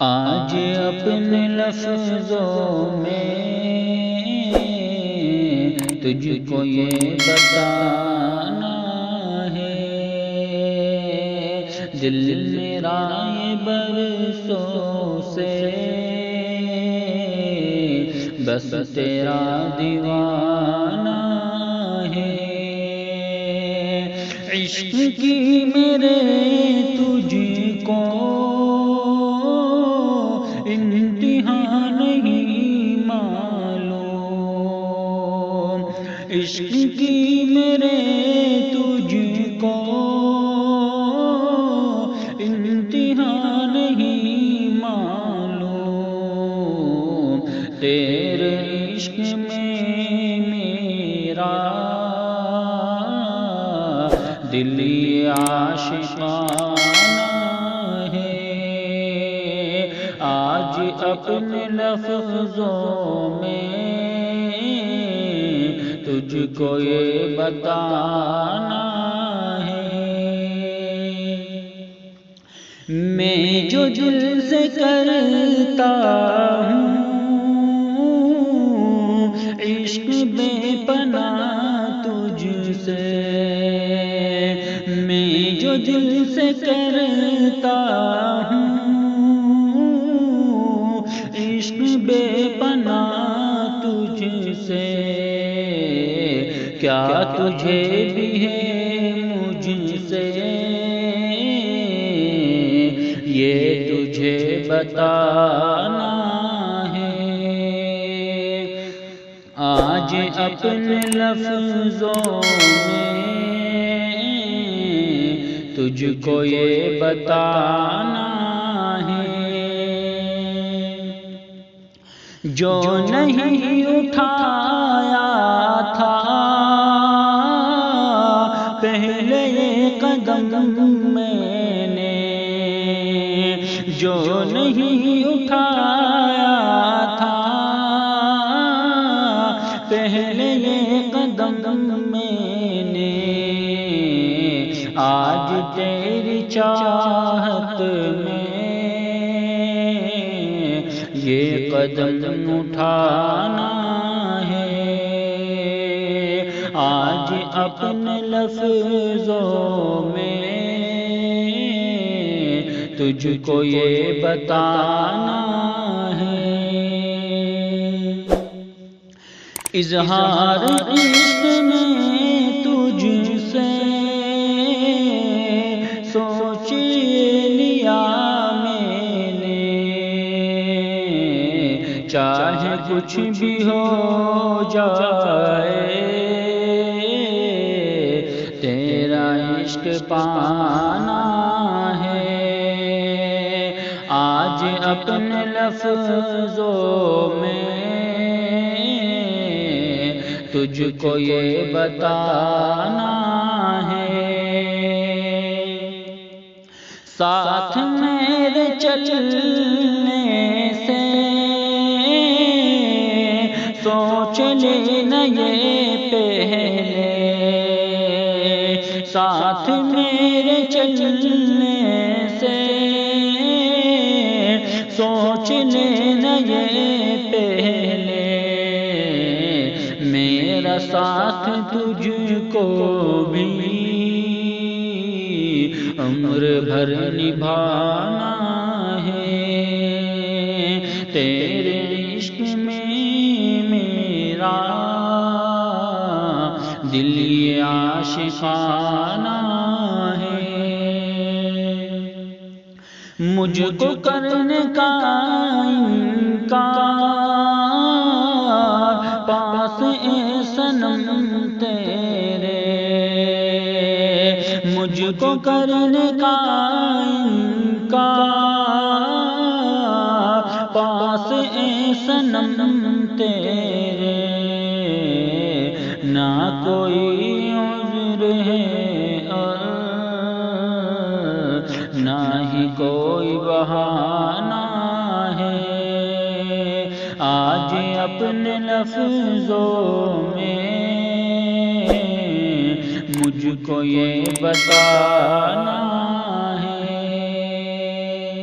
آج اپنے لفظوں میں تجھ کو یہ بتانا ہے، دل میرا یہ برسوں سے بس تیرا دیوانہ ہے، عشق کی میرے تجھ کو انتہا نہیں معلوم، عشق کی میرے تجھ کو انتہا نہیں معلوم، تیرے عشق میں میرا دلی عاشقانہ ہے، آج اپنے لفظوں میں تجھ کو یہ بتانا ہے، میں جو دل سے کرتا ہوں عشق بے پناہ تجھ سے، میں جو دل سے کرتا ہوں عشق بے پناہ تجھ سے، کیا تجھے بھی ہے مجھ سے یہ تجھے بتانا ہے، آج اپنے لفظوں میں تجھ کو یہ بتانا ہے، جو نہیں اٹھایا تھا پہلے یہ قدم میں نے، جو نہیں اٹھایا تھا پہلے یہ قدم میں نے، آج تیری چاہت میں یہ قدم اٹھانا ہے، آج اپنے لفظوں میں تجھ کو یہ بتانا ہے، اظہار عشق میں تجھ سے سوچ لیا میں نے، چاہے کچھ بھی ہو جائے تیرا عشق پانا ہے، آج اپنے لفظوں میں تجھ کو یہ بتانا ہے، ساتھ میرے چلنے سے سوچ لینا یہ پہلے، ساتھ میرے چلنے سے سوچ لینا یہ پہلے، میرا ساتھ تجھ کو بھی عمر بھر نبھانا ہے، تیرے عشق میں میرا دلی عاشقانہ ہے، مجھ کو کرنے کا انکار پاس اے صنم تیرے، مجھ کو کرنے کا انکار پاس اے صنم تیرے، نہ کوئی عذر ہے اور نہ ہی کوئی بہانہ ہے، آج اپنے لفظوں میں مجھ کو یہ بتانا